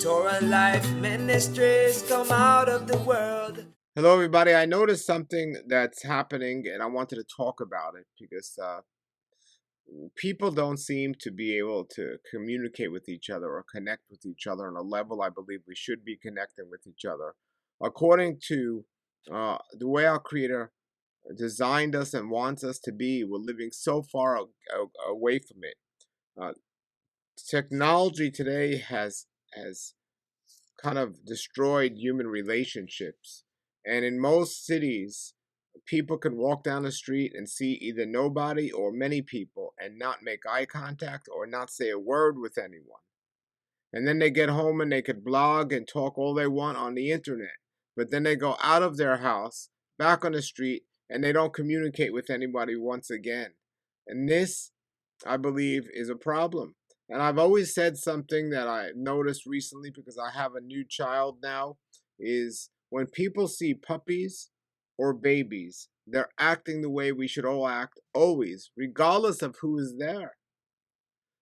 Torah Life Ministries, come out of the world. Hello, everybody. I noticed something that's happening, and I wanted to talk about it because people don't seem to be able to communicate with each other or connect with each other on a level I believe we should be connecting with each other. According to the way our Creator designed us and wants us to be, we're living so far away from it. Uh, Technology today has kind of destroyed human relationships. And in most cities, people can walk down the street and see either nobody or many people and not make eye contact or not say a word with anyone. And then they get home and they could blog and talk all they want on the internet. But then they go out of their house, back on the street, and they don't communicate with anybody once again. And this, I believe, is a problem. And I've always said something that I noticed recently because I have a new child now is when people see puppies or babies, they're acting the way we should all act always, regardless of who is there.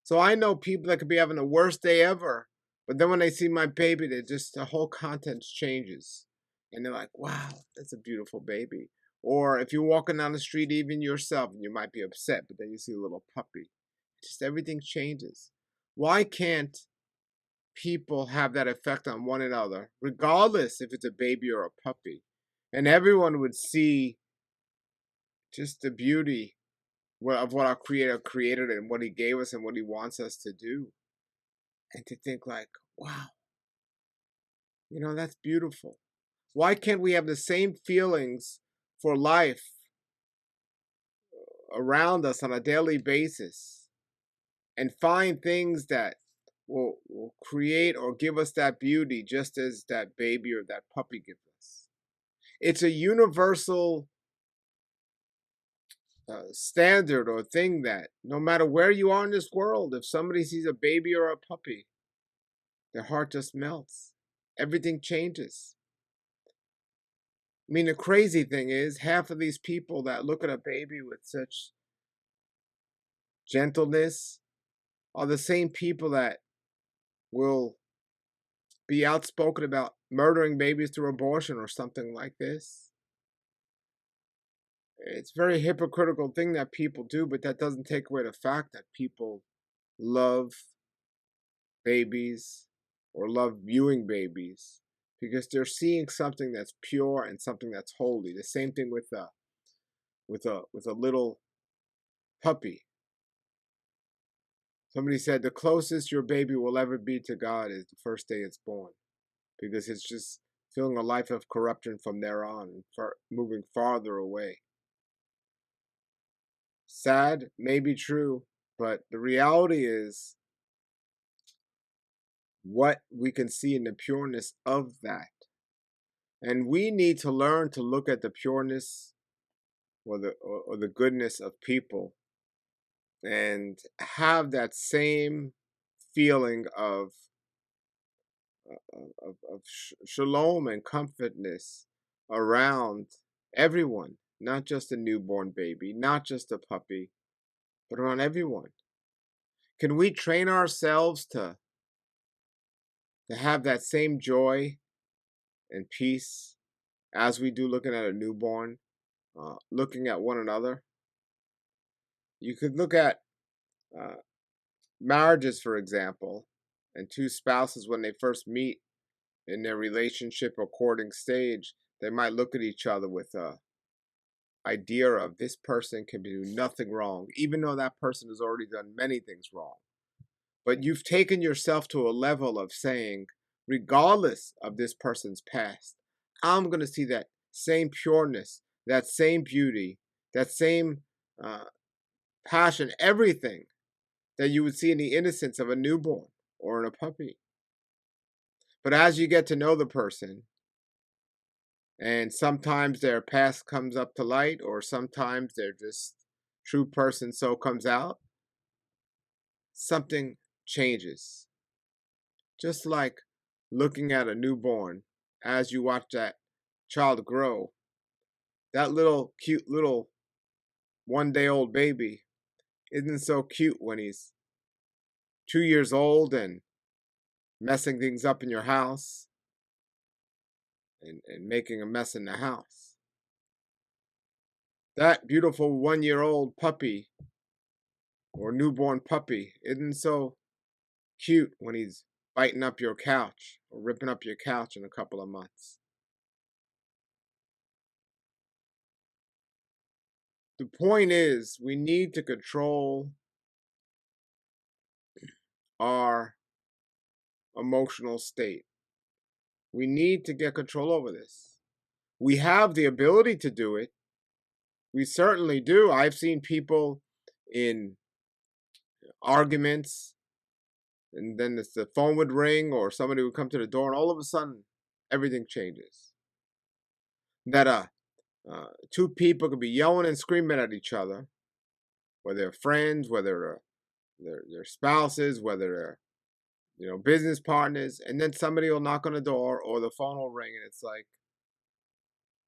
So I know people that could be having the worst day ever, but then when they see my baby, the whole content changes. And they're like, wow, that's a beautiful baby. Or if you're walking down the street, even yourself, and you might be upset, but then you see a little puppy. Just everything changes. Why can't people have that effect on one another, regardless if it's a baby or a puppy? And everyone would see just the beauty of what our Creator created and what He gave us and what He wants us to do. And to think like, wow, that's beautiful. Why can't we have the same feelings for life around us on a daily basis and find things that will create or give us that beauty just as that baby or that puppy gives us? It's a universal standard or thing that no matter where you are in this world, if somebody sees a baby or a puppy, their heart just melts. Everything changes. I mean, the crazy thing is, half of these people that look at a baby with such gentleness are the same people that will be outspoken about murdering babies through abortion or something like this. It's a very hypocritical thing that people do, but that doesn't take away the fact that people love babies or love viewing babies because they're seeing something that's pure and something that's holy. The same thing with a little puppy. Somebody said the closest your baby will ever be to God is the first day it's born, because it's just feeling a life of corruption from there on and moving farther away. Sad, may be true, but the reality is what we can see in the pureness of that. And we need to learn to look at the pureness or the goodness of people and have that same feeling of shalom and comfortness around everyone, not just a newborn baby, not just a puppy, but around everyone. Can we train ourselves to have that same joy and peace as we do looking at a newborn, looking at one another? You could look at marriages, for example, and two spouses when they first meet in their relationship or courting stage, they might look at each other with a idea of this person can do nothing wrong, even though that person has already done many things wrong. But you've taken yourself to a level of saying, regardless of this person's past, I'm going to see that same pureness, that same beauty, that same passion, everything that you would see in the innocence of a newborn or in a puppy. But as you get to know the person, and sometimes their past comes up to light, or sometimes their just true person so comes out, something changes. Just like looking at a newborn, as you watch that child grow, that little cute little 1-day-old baby isn't so cute when he's 2 years old and messing things up in your house and making a mess in the house. That beautiful 1-year-old puppy or newborn puppy isn't so cute when he's biting up your couch or ripping up your couch in a couple of months. The point is, we need to control our emotional state. We need to get control over this. We have the ability to do it. We certainly do. I've seen people in arguments, and then the phone would ring or somebody would come to the door, and all of a sudden, everything changes. That two people could be yelling and screaming at each other, whether they're friends, whether they're spouses, whether they're business partners, and then somebody will knock on the door or the phone will ring, and it's like,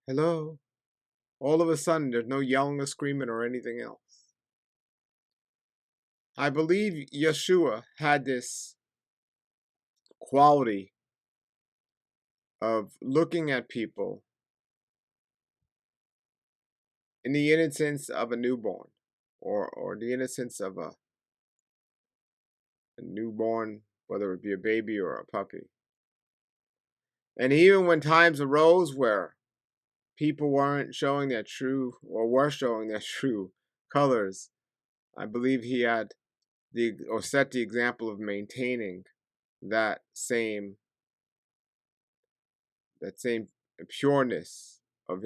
hello. All of a sudden, there's no yelling or screaming or anything else. I believe Yeshua had this quality of looking at people in the innocence of a newborn, or the innocence of a newborn, whether it be a baby or a puppy. And even when times arose where people weren't showing their true, or were showing their true colors, I believe he had set the example of maintaining that same pureness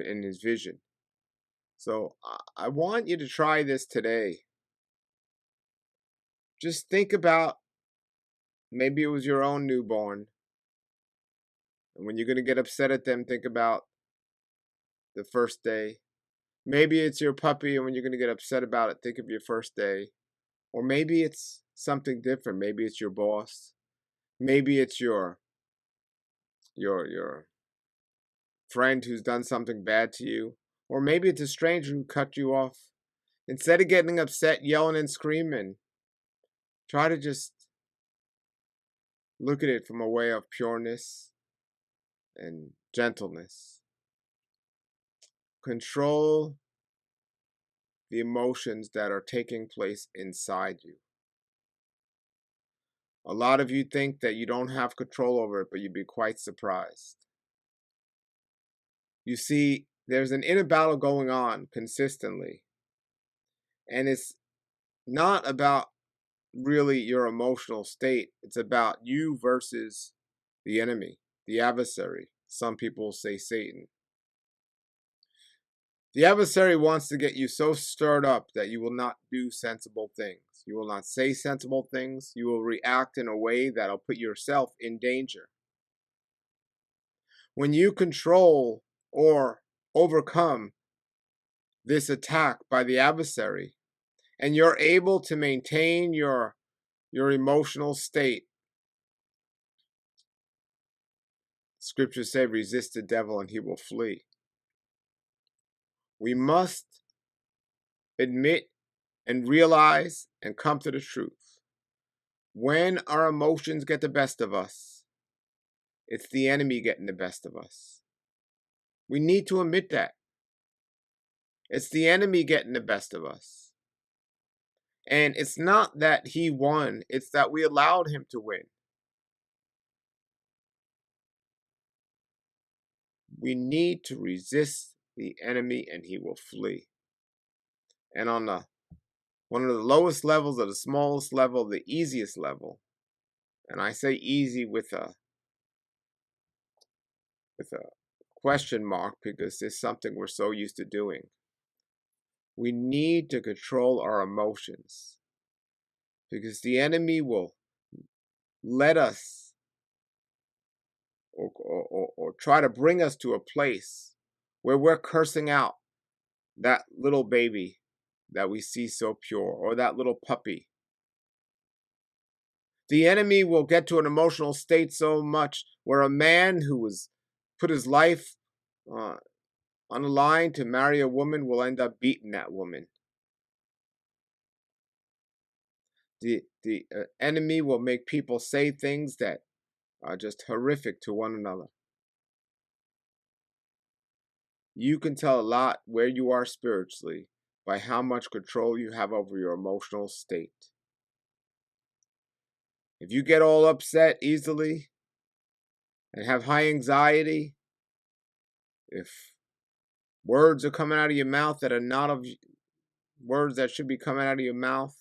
in his vision. So I want you to try this today. Just think about, maybe it was your own newborn, and when you're going to get upset at them, think about the first day. Maybe it's your puppy, and when you're going to get upset about it, think of your first day. Or maybe it's something different. Maybe it's your boss. Maybe it's your friend who's done something bad to you. Or maybe it's a stranger who cut you off. Instead of getting upset, yelling and screaming, try to just look at it from a way of pureness and gentleness. Control the emotions that are taking place inside you. A lot of you think that you don't have control over it, but you'd be quite surprised. You see, there's an inner battle going on consistently. And it's not about really your emotional state. It's about you versus the enemy, the adversary. Some people say Satan. The adversary wants to get you so stirred up that you will not do sensible things. You will not say sensible things. You will react in a way that'll put yourself in danger. When you control or overcome this attack by the adversary, and you're able to maintain your emotional state, scriptures say, resist the devil and he will flee. We must admit and realize and come to the truth. When our emotions get the best of us, it's the enemy getting the best of us. We need to admit that. It's the enemy getting the best of us. And it's not that he won, it's that we allowed him to win. We need to resist the enemy and he will flee. And on one of the lowest levels, or the smallest level, the easiest level, and I say easy with a question mark because it's something we're so used to doing. We need to control our emotions because the enemy will let us or try to bring us to a place where we're cursing out that little baby that we see so pure, or that little puppy. The enemy will get to an emotional state so much where a man who was put his life on the line to marry a woman will end up beating that woman. The enemy will make people say things that are just horrific to one another. You can tell a lot where you are spiritually by how much control you have over your emotional state. If you get all upset easily and have high anxiety, if words are coming out of your mouth that are not of words that should be coming out of your mouth,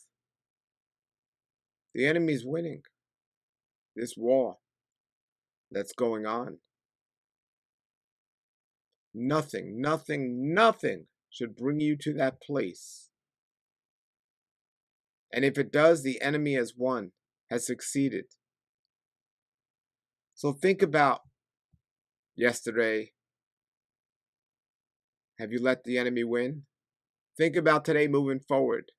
the enemy's winning this war that's going on. Nothing should bring you to that place. And if it does, the enemy has won, has succeeded. So think about yesterday. Have you let the enemy win? Think about today moving forward.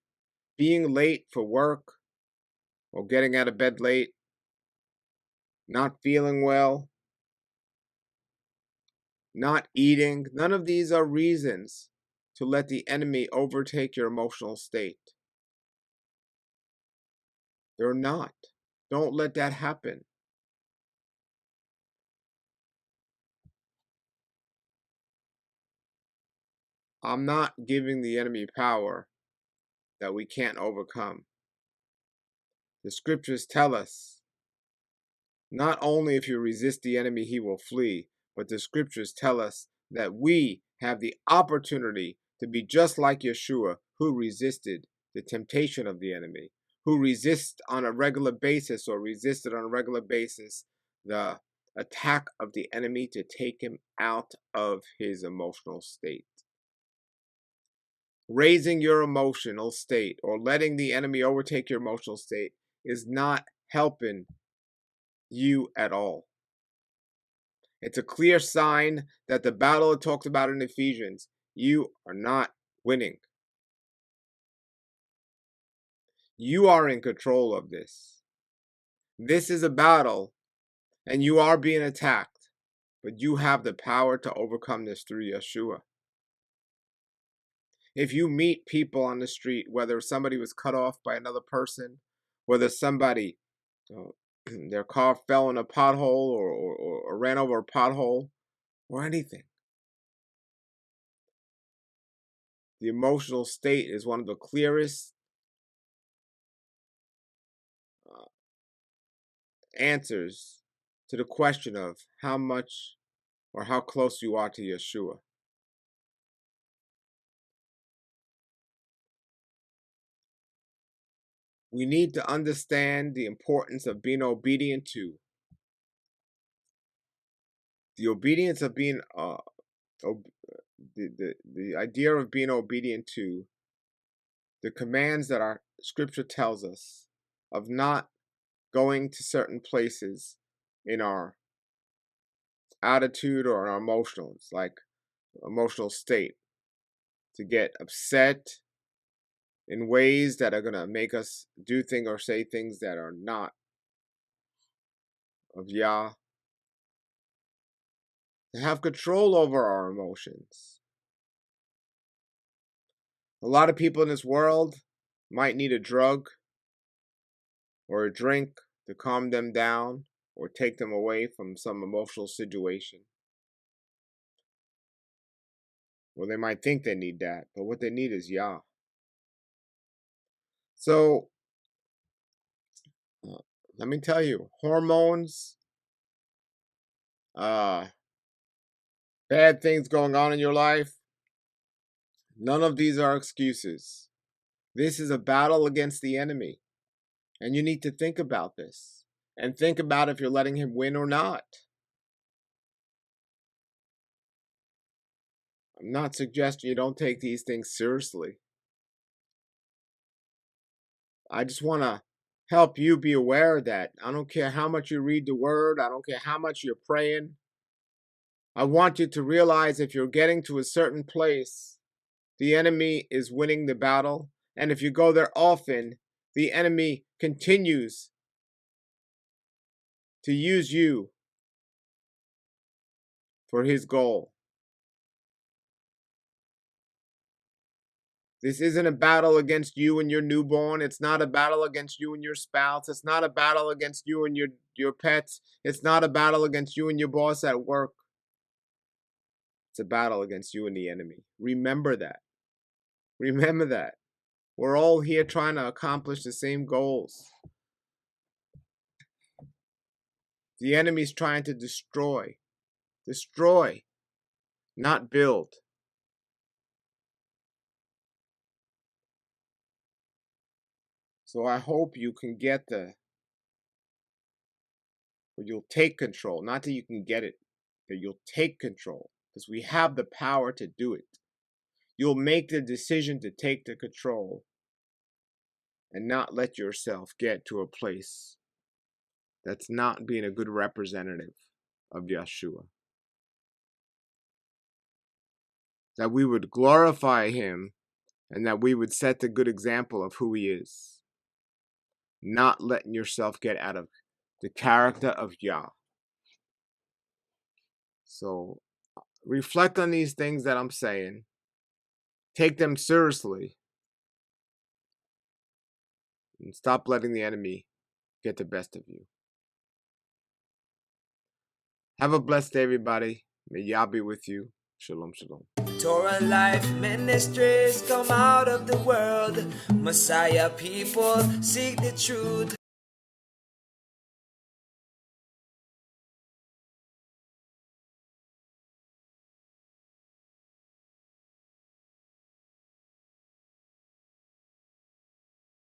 Being late for work or getting out of bed late, not feeling well, not eating. None of these are reasons to let the enemy overtake your emotional state. They're not. Don't let that happen. I'm not giving the enemy power that we can't overcome. The scriptures tell us not only if you resist the enemy, he will flee, but the scriptures tell us that we have the opportunity to be just like Yeshua, who resisted the temptation of the enemy, who resisted on a regular basis the attack of the enemy to take him out of his emotional state. Raising your emotional state or letting the enemy overtake your emotional state is not helping you at all. It's a clear sign that the battle it talks about in Ephesians, you are not winning. You are in control of this. This is a battle, and you are being attacked, but you have the power to overcome this through Yeshua. If you meet people on the street, whether somebody was cut off by another person, whether somebody, their car fell in a pothole or ran over a pothole, or anything, the emotional state is one of the clearest answers to the question of how much or how close you are to Yeshua. We need to understand the importance of being obedient to. The obedience of being, the idea of being obedient to the commands that our scripture tells us of not going to certain places in our attitude or our emotions, like emotional state, to get upset in ways that are going to make us do things or say things that are not of Yah. To have control over our emotions. A lot of people in this world might need a drug or a drink to calm them down or take them away from some emotional situation. Well, they might think they need that, but what they need is Yah. So, let me tell you, hormones, bad things going on in your life, none of these are excuses. This is a battle against the enemy, and you need to think about this, and think about if you're letting him win or not. I'm not suggesting you don't take these things seriously. I just want to help you be aware that I don't care how much you read the word, I don't care how much you're praying. I want you to realize if you're getting to a certain place, the enemy is winning the battle. And if you go there often, the enemy continues to use you for his goal. This isn't a battle against you and your newborn. It's not a battle against you and your spouse. It's not a battle against you and your pets. It's not a battle against you and your boss at work. It's a battle against you and the enemy. Remember that. Remember that. We're all here trying to accomplish the same goals. The enemy's trying to destroy, not build. So I hope you can get or you'll take control. Not that you can get it, that you'll take control, because we have the power to do it. You'll make the decision to take the control and not let yourself get to a place that's not being a good representative of Yeshua. That we would glorify him and that we would set the good example of who he is. Not letting yourself get out of the character of Yah. So reflect on these things that I'm saying. Take them seriously. And stop letting the enemy get the best of you. Have a blessed day, everybody. May Yah be with you. Shalom, shalom. Torah Life Ministries, come out of the world. Messiah people, seek the truth.